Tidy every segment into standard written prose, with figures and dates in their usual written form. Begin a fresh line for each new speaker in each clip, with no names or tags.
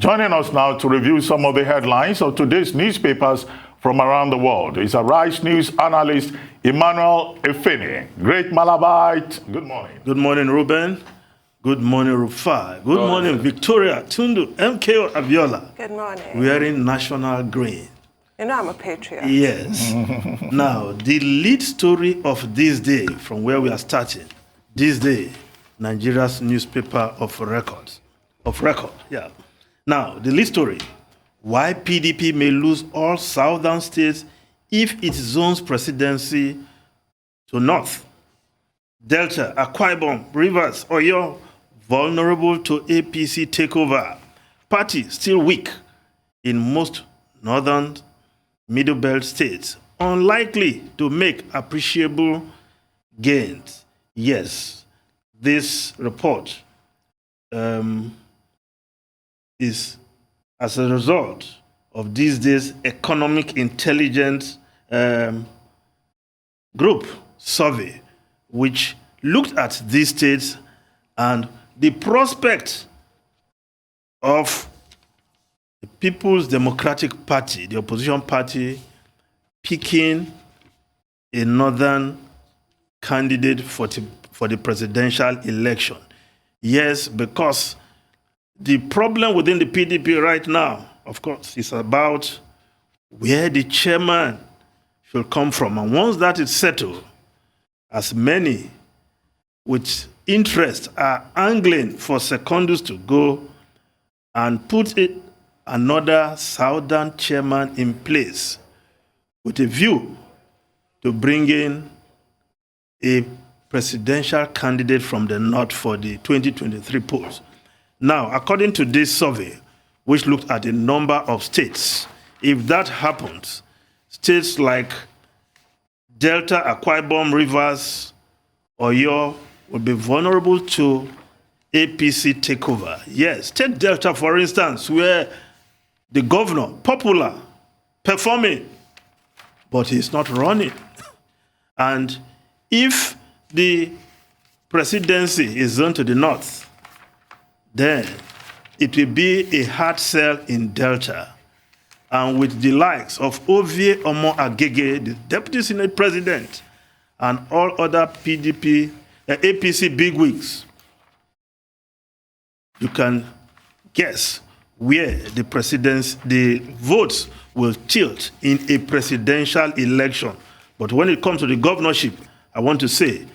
Joining us now to review some of the headlines of today's newspapers from around the world is Arise News analyst Emmanuel Efene. Great Malabite, good morning.
Good morning, Ruben. Good morning, Rufai. Good morning, Victoria, Tundu, MKO Abiola.
Good morning.
Wearing national green.
You know I'm a patriot.
Yes. Now, the lead story of this day, from where we are starting, this day, Nigeria's newspaper of record. Now, the lead story, why PDP may lose all southern states if it zones presidency to north. Delta, Akwa Ibom, Rivers, Oyo, vulnerable to APC takeover. Party still weak in most northern middle belt states, unlikely to make appreciable gains. Yes, this report is as a result of these days economic intelligence group survey, which looked at these states and the prospect of the People's Democratic Party, the opposition party, picking a northern candidate for the presidential election. Yes, because the problem within the PDP right now, of course, is about where the chairman should come from. And once that is settled, as many with interest are angling for Secondus to go and put another southern chairman in place with a view to bring in a presidential candidate from the north for the 2023 polls. Now, according to this survey, which looked at a number of states, if that happens, states like Delta, Akwa Ibom, Rivers, Oyo will be vulnerable to APC takeover. Yes, take Delta, for instance, where the governor, popular, performing, but he's not running. And if the presidency is zoned to the north, then it will be a hard sell in Delta. And with the likes of Ovie Omo Agege, the deputy senate president, and all other APC bigwigs, you can guess where the votes will tilt in a presidential election. But when it comes to the governorship, I want to say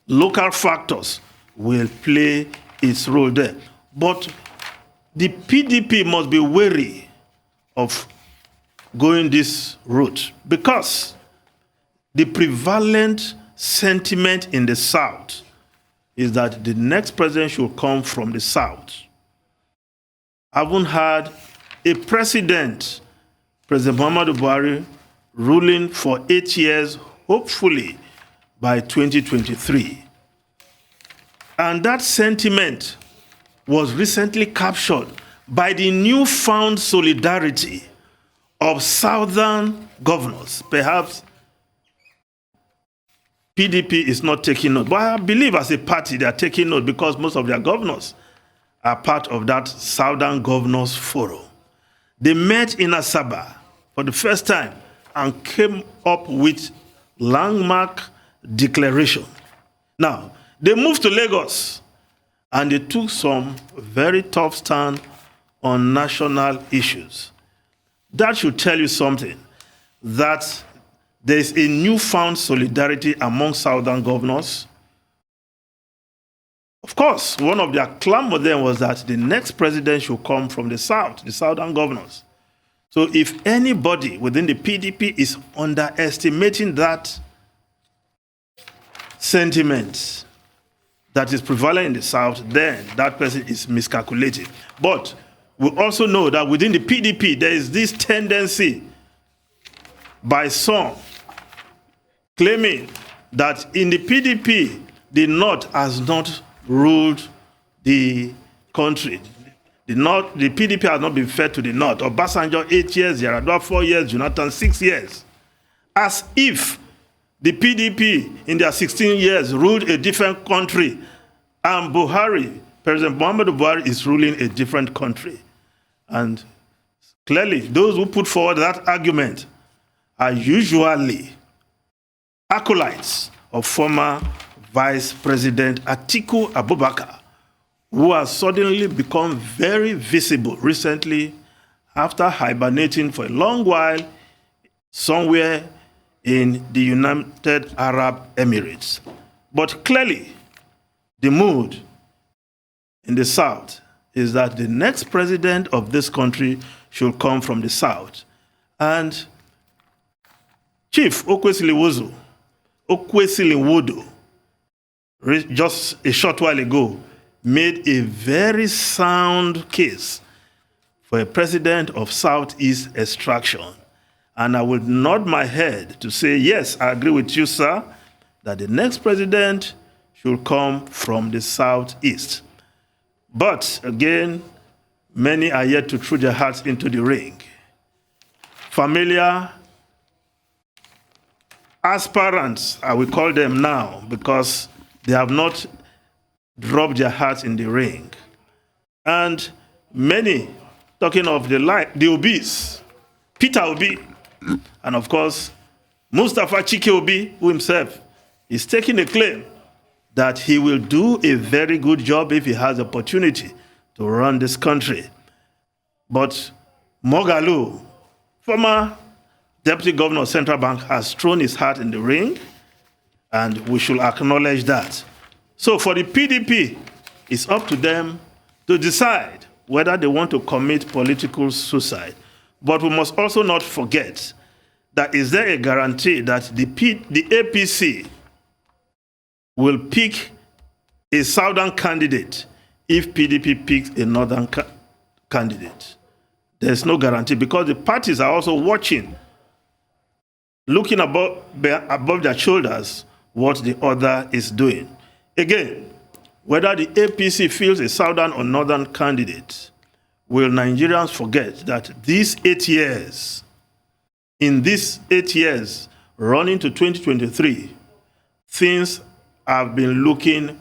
local factors will play its role there. But the PDP must be wary of going this route because the prevalent sentiment in the South is that the next president should come from the South. I haven't had a president, President Muhammadu Buhari, ruling for 8 years, hopefully by 2023. And that sentiment was recently captured by the newfound solidarity of southern governors. Perhaps PDP is not taking note, but I believe as a party they are taking note because most of their governors are part of that Southern Governors Forum. They met in Asaba for the first time and came up with landmark declaration. Now, they moved to Lagos and they took some very tough stand on national issues. That should tell you something, that there is a newfound solidarity among Southern governors. Of course, one of their clamor then was that the next president should come from the South, the Southern governors. So if anybody within the PDP is underestimating that sentiment that is prevalent in the South, then that person is miscalculating. But we also know that within the PDP, there is this tendency by some claiming that in the PDP, the North has not ruled the country. The PDP has not been fair to the North. Obasanjo 8 years, Yaradua 4 years, Jonathan 6 years. As if the PDP in their 16 years ruled a different country and Buhari, President Muhammadu Buhari, is ruling a different country. And clearly, those who put forward that argument are usually acolytes of former Vice President Atiku Abubakar, who has suddenly become very visible recently after hibernating for a long while somewhere in the United Arab Emirates. But clearly, the mood in the South is that the next president of this country should come from the South. And Chief Okwesili Wodo, just a short while ago, made a very sound case for a president of Southeast extraction. And I would nod my head to say, yes, I agree with you, sir, that the next president should come from the Southeast. But again, many are yet to throw their hearts into the ring. Familiar aspirants, I will call them now, because they have not dropped their hearts in the ring. And many, talking of the Obis, Peter Obi, and of course, Mustafa Chike Obi, who himself is taking a claim that he will do a very good job if he has the opportunity to run this country. But Moghalu, former Deputy Governor of Central Bank, has thrown his hat in the ring, and we should acknowledge that. So for the PDP, it's up to them to decide whether they want to commit political suicide. But we must also not forget that is there a guarantee that the APC will pick a southern candidate if PDP picks a northern candidate? There's no guarantee, because the parties are also watching, looking above their shoulders what the other is doing. Again, whether the APC feels a southern or northern candidate, will Nigerians forget that in these 8 years running to 2023, things have been looking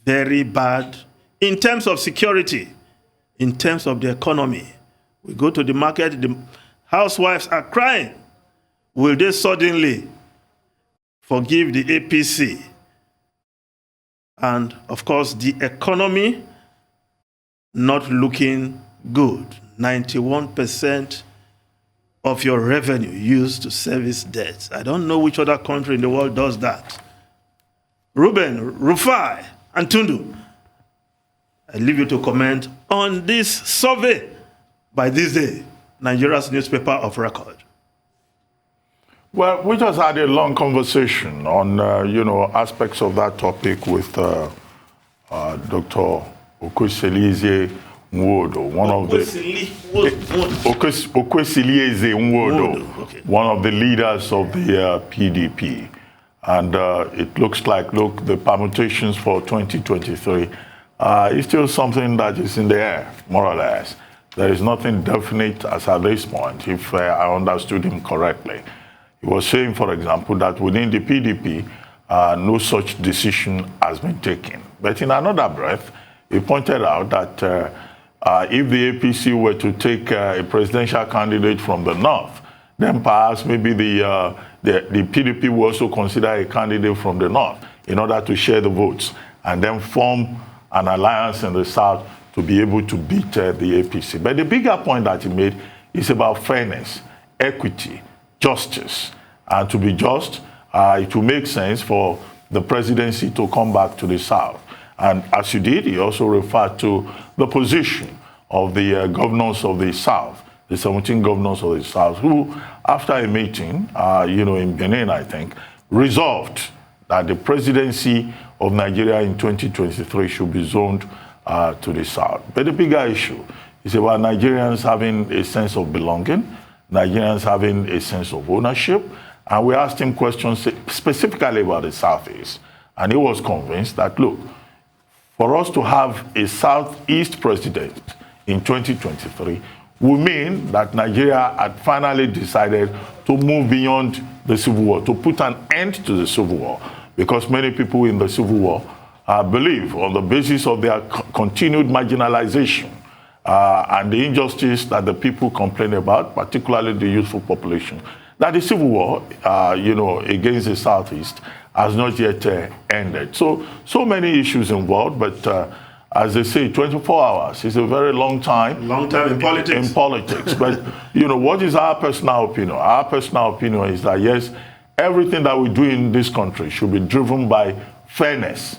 very bad in terms of security, in terms of the economy. We go to the market, the housewives are crying. Will they suddenly forgive the APC? And of course, the economy not looking good. 91% of your revenue used to service debts. I don't know which other country in the world does that. Ruben, Rufai, and Tundu, I leave you to comment on this survey by this day, Nigeria's newspaper of record.
Well, we just had a long conversation on, aspects of that topic with Dr. Okwesilieze Nwodo, one of the leaders of the PDP. And it looks like, the permutations for 2023 is still something that is in the air, more or less. There is nothing definite as at this point, if I understood him correctly. He was saying, for example, that within the PDP, no such decision has been taken. But in another breath, he pointed out that if the APC were to take a presidential candidate from the north, then perhaps maybe the PDP will also consider a candidate from the north in order to share the votes and then form an alliance in the south to be able to beat the APC. But the bigger point that he made is about fairness, equity, justice. And to be just, it will make sense for the presidency to come back to the south. And as you did, he also referred to the position of the governors of the south, the 17 governors of the south, who, after a meeting, in Benin, I think, resolved that the presidency of Nigeria in 2023 should be zoned to the south. But the bigger issue is about Nigerians having a sense of belonging, Nigerians having a sense of ownership. And we asked him questions specifically about the Southeast. And he was convinced that, look, for us to have a Southeast president in 2023 will mean that Nigeria had finally decided to move beyond the Civil War, to put an end to the Civil War. Because many people in the Civil War believe, on the basis of their continued marginalization and the injustice that the people complain about, particularly the youthful population, that the civil war, against the Southeast has not yet ended. So many issues involved, but as they say, 24 hours is a very long time.
Long time in politics.
In politics. But, what is our personal opinion? Our personal opinion is that, yes, everything that we do in this country should be driven by fairness,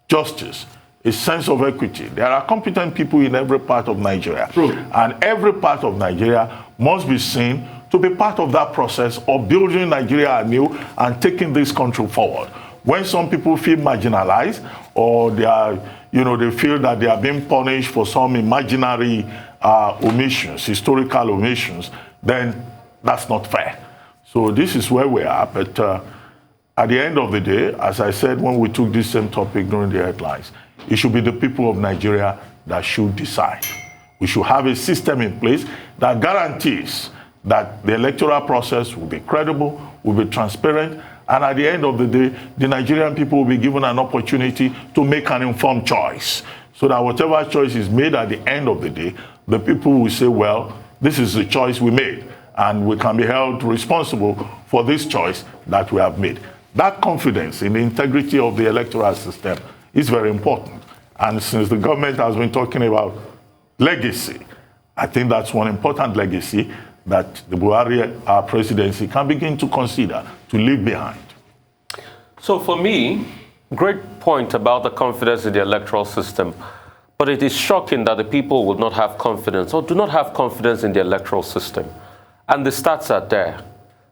justice, a sense of equity. There are competent people in every part of Nigeria.
True.
And every part of Nigeria must be seen to be part of that process of building Nigeria anew and taking this country forward. When some people feel marginalized, or they feel that they are being punished for some imaginary omissions, historical omissions, then that's not fair. So this is where we are. But at the end of the day, as I said when we took this same topic during the headlines, it should be the people of Nigeria that should decide. We should have a system in place that guarantees that the electoral process will be credible, will be transparent, and at the end of the day, the Nigerian people will be given an opportunity to make an informed choice. So that whatever choice is made at the end of the day, the people will say, well, this is the choice we made, and we can be held responsible for this choice that we have made. That confidence in the integrity of the electoral system is very important. And since the government has been talking about legacy, I think that's one important legacy that the Buhari presidency can begin to consider to leave behind.
So for me, great point about the confidence in the electoral system, but it is shocking that the people would not have confidence or do not have confidence in the electoral system. And the stats are there.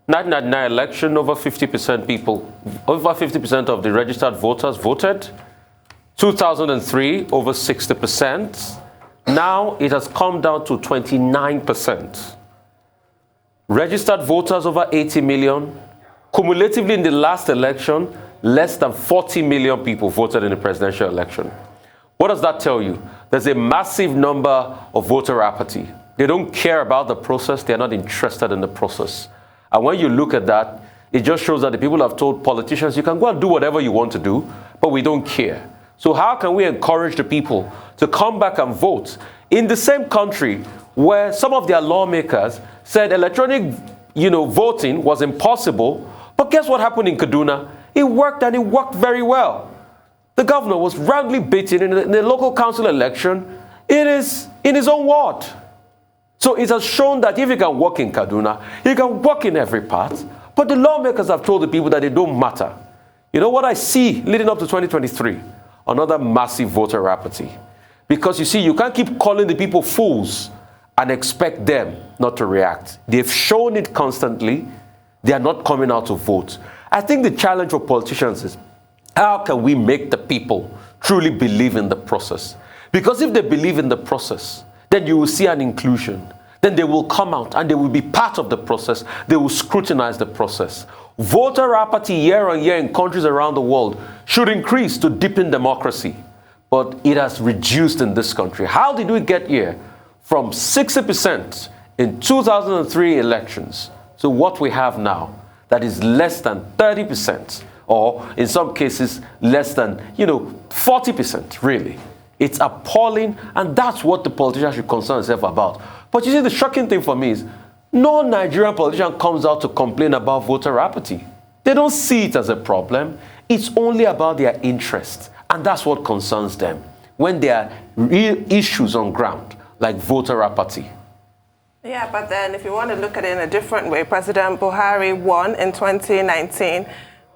1999 election, over 50% of the registered voters voted. 2003, over 60%. Now it has come down to 29%. Registered voters over 80 million. Cumulatively in the last election, less than 40 million people voted in the presidential election. What does that tell you? There's a massive number of voter apathy. They don't care about the process. They're not interested in the process. And when you look at that, it just shows that the people have told politicians, you can go and do whatever you want to do, but we don't care. So how can we encourage the people to come back and vote in the same country where some of their lawmakers said electronic, voting was impossible? But guess what happened in Kaduna? It worked, and it worked very well. The governor was roundly beaten in the local council election in his own ward. So it has shown that if you can work in Kaduna, you can work in every part. But the lawmakers have told the people that they don't matter. You know what I see leading up to 2023? Another massive voter apathy. Because you see, you can't keep calling the people fools and expect them not to react. They've shown it constantly. They are not coming out to vote. I think the challenge for politicians is, how can we make the people truly believe in the process? Because if they believe in the process, then you will see an inclusion. Then they will come out and they will be part of the process. They will scrutinize the process. Voter apathy year on year in countries around the world should increase to deepen democracy. But it has reduced in this country. How did we get here? From 60% in 2003 elections to what we have now, that is less than 30%, or in some cases less than 40%, really. It's appalling, and that's what the politician should concern himself about. But you see, the shocking thing for me is no Nigerian politician comes out to complain about voter apathy. They don't see it as a problem. It's only about their interests, and that's what concerns them when there are real issues on ground, like voter apathy.
Yeah, but then if you want to look at it in a different way, President Buhari won in 2019.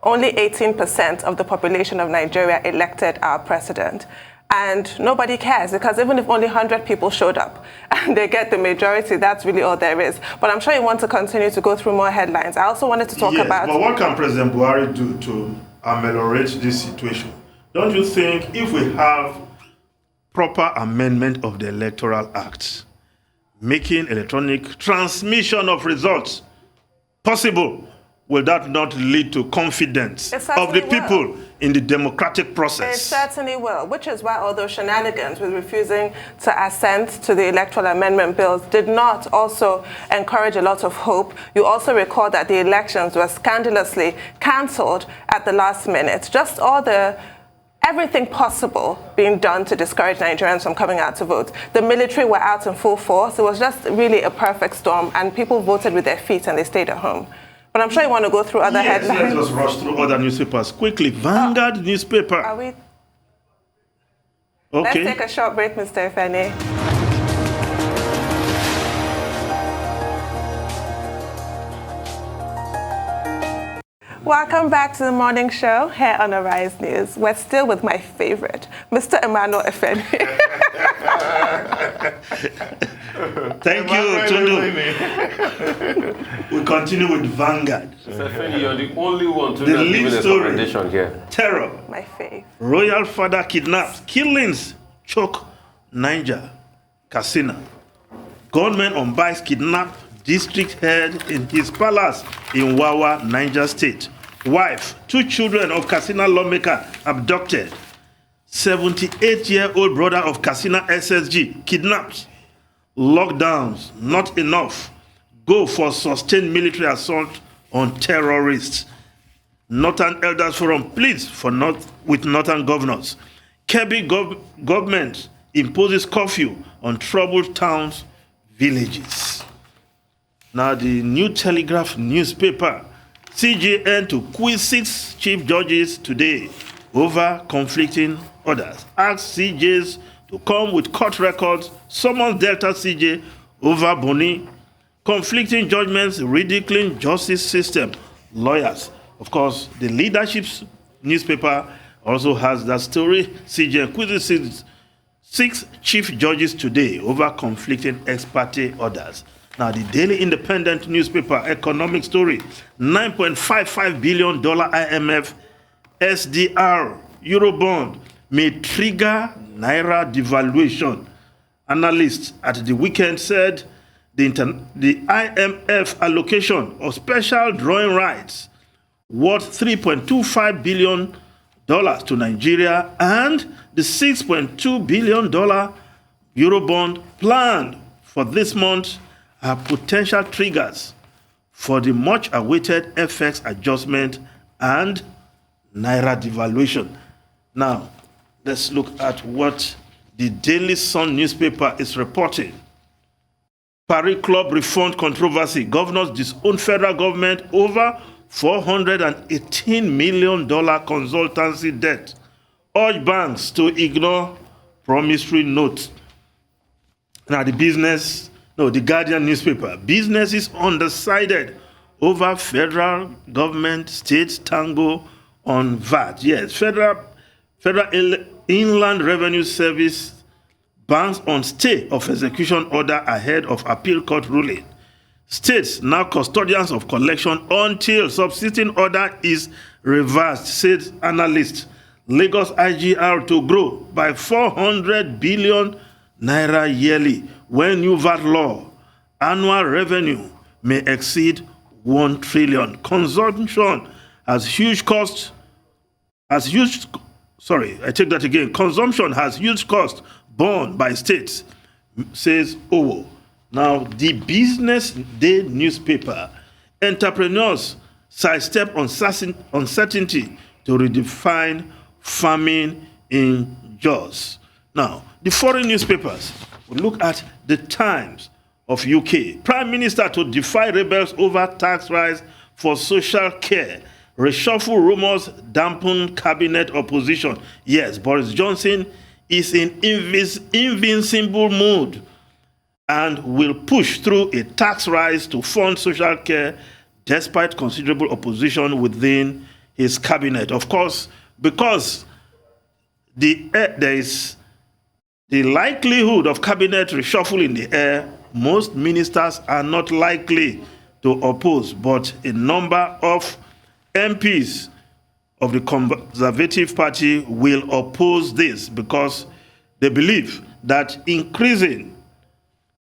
Only 18% of the population of Nigeria elected our president. And nobody cares, because even if only 100 people showed up and they get the majority, that's really all there is. But I'm sure you want to continue to go through more headlines. I also wanted to talk about...
But what can President Buhari do to ameliorate this situation? Don't you think if we have proper amendment of the Electoral Act, making electronic transmission of results possible, will that not lead to confidence of the people in the democratic process?
It certainly will, which is why all those shenanigans with refusing to assent to the electoral amendment bills did not also encourage a lot of hope. You also recall that the elections were scandalously cancelled at the last minute. Just all the everything possible being done to discourage Nigerians from coming out to vote. The military were out in full force. It was just really a perfect storm, and people voted with their feet and they stayed at home. But I'm sure you want to go through other headlines.
Let's just rush through other newspapers quickly. Vanguard newspaper.
Are we?
Okay.
Let's take a short break, Mr. Ifene. Welcome back to the morning show here on Arise News. We're still with my favorite, Mr. Emmanuel Ifene.
Thank you, Tundu. We continue with Vanguard.
Mr. Ifene, you're the only one to
The
give
lead
us a
story.
recommendation here.
Terror.
My fave.
Royal father kidnaps. Killings choke Niger. Katsina. Gunmen on bikes kidnap district head in his palace in Wawa, Niger State. Wife, 2 children of Katsina lawmaker abducted. 78-year-old brother of Katsina SSG kidnapped. Lockdowns, not enough. Go for sustained military assault on terrorists. Northern Elders Forum pleads with Northern governors. Kebbi government imposes curfew on troubled towns, villages. Now the New Telegraph newspaper. CJN to quiz 6 chief judges today over conflicting orders. Asks CJs to come with court records. Summons Delta CJ over Boni. Conflicting judgments, ridiculing justice system. Lawyers. Of course, the Leadership's newspaper also has that story. CJN quizzes 6 chief judges today over conflicting ex parte orders. Now, the Daily Independent newspaper, economic story, $9.55 billion IMF SDR Eurobond may trigger Naira devaluation. Analysts at the weekend said the IMF allocation of special drawing rights worth $3.25 billion to Nigeria and the $6.2 billion Eurobond planned for this month are potential triggers for the much-awaited FX adjustment and Naira devaluation. Now, let's look at what the Daily Sun newspaper is reporting. Paris Club refund controversy. Governors disown federal government over $418 million consultancy debt. Urge banks to ignore promissory notes. Now, the Guardian newspaper. Businesses undecided over federal government state tango on VAT. Yes, Federal Inland Revenue Service bans on stay of execution order ahead of appeal court ruling. States now custodians of collection until substituting order is reversed, said analyst. Lagos IGR to grow by 400 billion naira yearly when new VAT law annual revenue may exceed 1 trillion. Consumption has huge cost. Consumption has huge cost borne by states, says Owo. Now, the Business Day newspaper. Entrepreneurs sidestep uncertainty to redefine farming in Jos. Now, the foreign newspapers will look at the Times of UK. Prime Minister to defy rebels over tax rise for social care. Reshuffle rumors dampen cabinet opposition. Yes, Boris Johnson is in invincible mood and will push through a tax rise to fund social care despite considerable opposition within his cabinet. Of course, because there is the likelihood of cabinet reshuffle in the air, most ministers are not likely to oppose, but a number of MPs of the Conservative Party will oppose this because they believe that increasing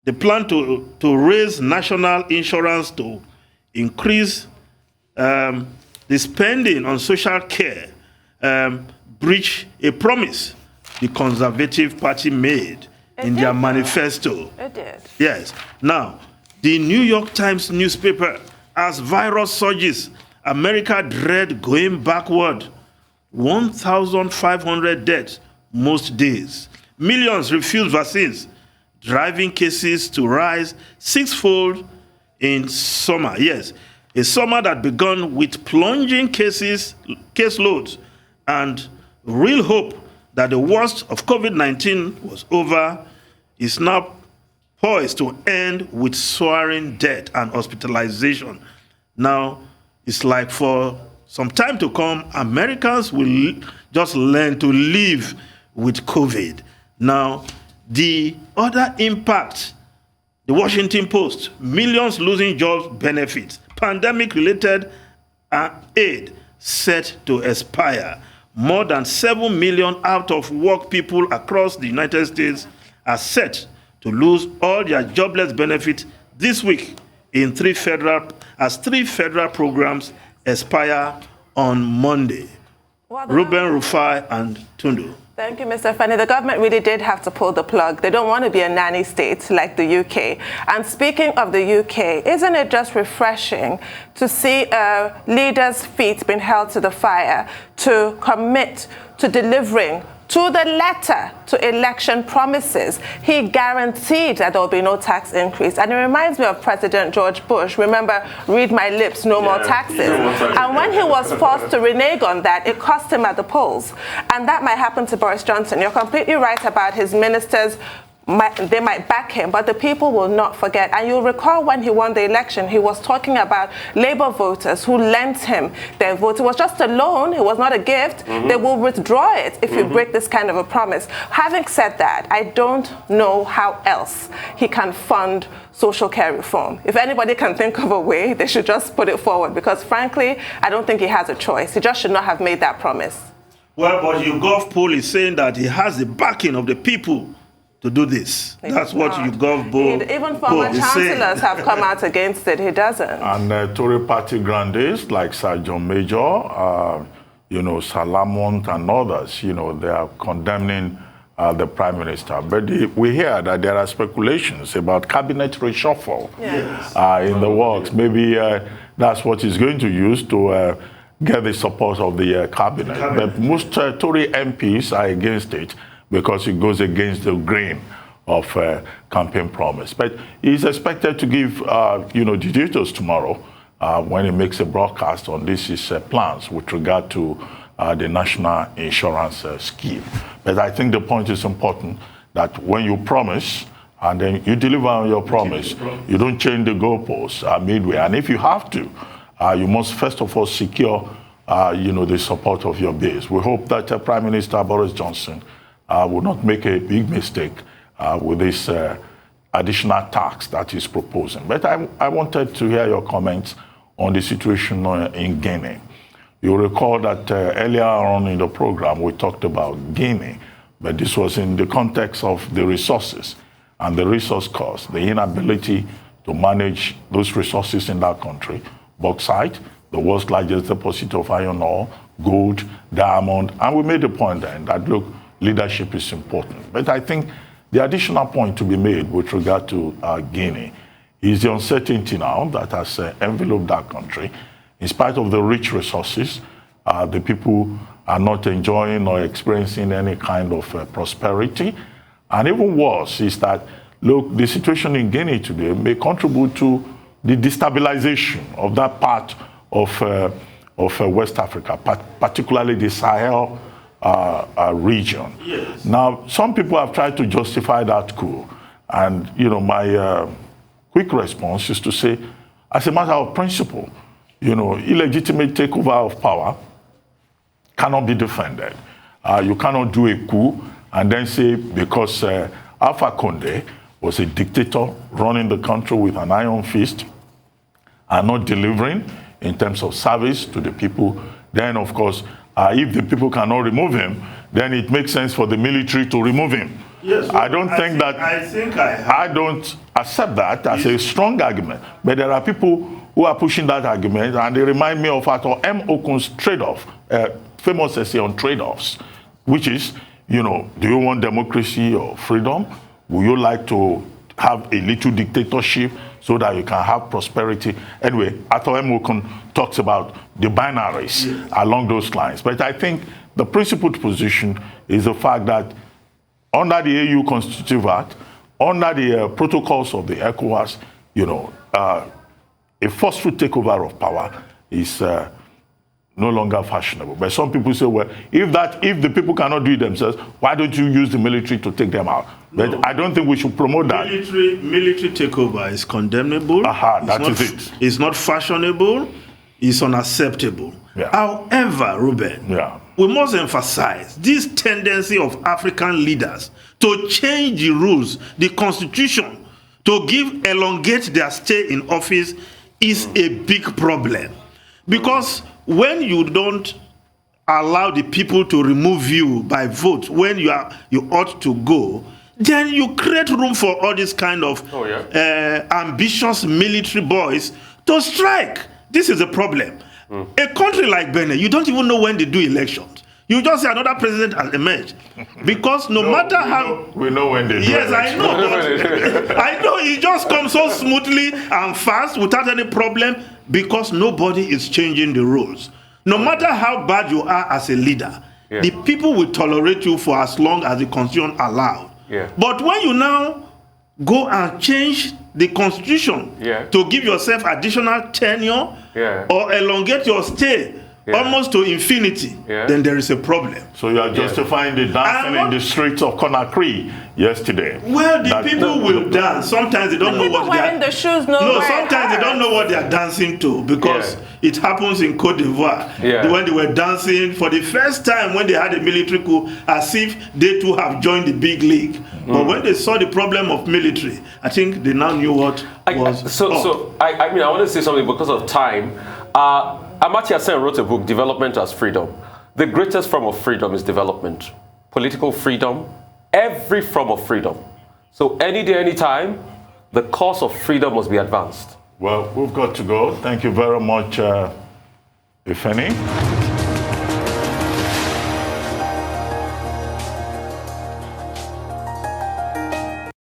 the plan to raise national insurance to increase the spending on social care breach a promise the Conservative Party made in their manifesto.
It did.
Yes. Now, the New York Times newspaper, as virus surges, America dread going backward 1,500 deaths most days. Millions refuse vaccines, driving cases to rise sixfold in summer. Yes, a summer that began with plunging caseloads and real hope that the worst of COVID-19 was over is now poised to end with soaring death and hospitalization. Now, it's like for some time to come, Americans will just learn to live with COVID. Now, the other impact, the Washington Post, millions losing jobs benefits, pandemic-related aid set to expire. More than 7 million out-of-work people across the United States are set to lose all their jobless benefits this week in three federal programs expire on Monday. Ruben, Rufai, and Tundu.
Thank you, Mr. Fani. The government really did have to pull the plug. They don't want to be a nanny state like the UK. And speaking of the UK, isn't it just refreshing to see leaders' feet being held to the fire to commit to delivering to the letter to election promises? He guaranteed that there will be no tax increase. And it reminds me of President George Bush. Remember, read my lips, no more taxes. And when he was forced to renege on that, it cost him at the polls. And that might happen to Boris Johnson. You're completely right about his ministers. They might back him, but the people will not forget. And you'll recall when he won the election, he was talking about Labour voters who lent him their vote. It was just a loan. It was not a gift. They will withdraw it if you break this kind of a promise. Having said that, I don't know how else he can fund social care reform. If anybody can think of a way, they should just put it forward, because frankly, I don't think he has a choice. He just should not have made that promise.
Well, but YouGov poll is saying that he has the backing of the people to do this. That's what YouGov poll.
Even former chancellors have come out against it. He doesn't.
And Tory party grandees like Sir John Major, Sir Lamont and others, they are condemning the Prime Minister. But we hear that there are speculations about cabinet reshuffle in the works. Maybe that's what he's going to use to get the support of the cabinet. But most Tory MPs are against it, because it goes against the grain of campaign promise. But he's expected to give, the details tomorrow when he makes a broadcast on his plans with regard to the national insurance scheme. But I think the point is important that when you promise and then you deliver on your promise, you don't change the goalposts midway. And if you have to, you must first of all secure, the support of your base. We hope that Prime Minister Boris Johnson will not make a big mistake with this additional tax that he's proposing. But I wanted to hear your comments on the situation in Guinea. You'll recall that earlier on in the program, we talked about Guinea, but this was in the context of the resources and the resource cost, the inability to manage those resources in that country. Bauxite, the world's largest deposit of iron ore, gold, diamond, and we made the point then that, look, leadership is important. But I think the additional point to be made with regard to Guinea is the uncertainty now that has enveloped that country. In spite of the rich resources, the people are not enjoying or experiencing any kind of prosperity. And even worse is that, look, the situation in Guinea today may contribute to the destabilization of that part of West Africa, particularly the Sahel region.
Yes.
Now, some people have tried to justify that coup. And, my quick response is to say, as a matter of principle, illegitimate takeover of power cannot be defended. You cannot do a coup and then say, because Alpha Condé was a dictator running the country with an iron fist and not delivering in terms of service to the people, then, of course, if the people cannot remove him, then it makes sense for the military to remove him.
Yes,
I don't think I don't accept that as a strong argument. But there are people who are pushing that argument, and they remind me of Ato M. Okun's trade-off, famous essay on trade-offs, which is, do you want democracy or freedom? Would you like to have a little dictatorship so that you can have prosperity? Anyway, Ato M. Okun talks about the binaries along those lines. But I think the principled position is the fact that under the AU Constitutive Act, under the protocols of the ECOWAS, a forceful takeover of power is no longer fashionable. But some people say, well, if the people cannot do it themselves, why don't you use the military to take them out? But no, I don't think we should promote that.
Military takeover is condemnable. It's not fashionable. It's unacceptable.
Yeah.
However, Ruben, we must emphasize this tendency of African leaders to change the rules, the constitution, to elongate their stay in office is a big problem. Because when you don't allow the people to remove you by vote when you ought to go, then you create room for all these kind of ambitious military boys to strike. This is a problem. A country like Benin, you don't even know when they do elections. You just say another president has emerged. Because no matter how...
We know when they do
Yes, I know. But I know it just comes so smoothly and fast without any problem because nobody is changing the rules. No matter how bad you are as a leader, the people will tolerate you for as long as the constitution allows. But when you now go and change the constitution to give yourself additional tenure or elongate your stay almost to infinity, then there is a problem.
So you are justifying the dancing in the streets of Conakry yesterday.
Well, the people will dance. Sometimes they don't know what they are.
The shoes
sometimes they don't know what they are dancing to because it happens in Cote d'Ivoire. When they were dancing for the first time when they had a military coup, as if they too have joined the big league. But when they saw the problem of military, I think they now knew what was.
So I mean, I want to say something because of time. Amartya Sen wrote a book, Development as Freedom. The greatest form of freedom is development. Political freedom, every form of freedom. So any day, any time, the cause of freedom must be advanced.
Well, we've got to go. Thank you very much, Ifeni.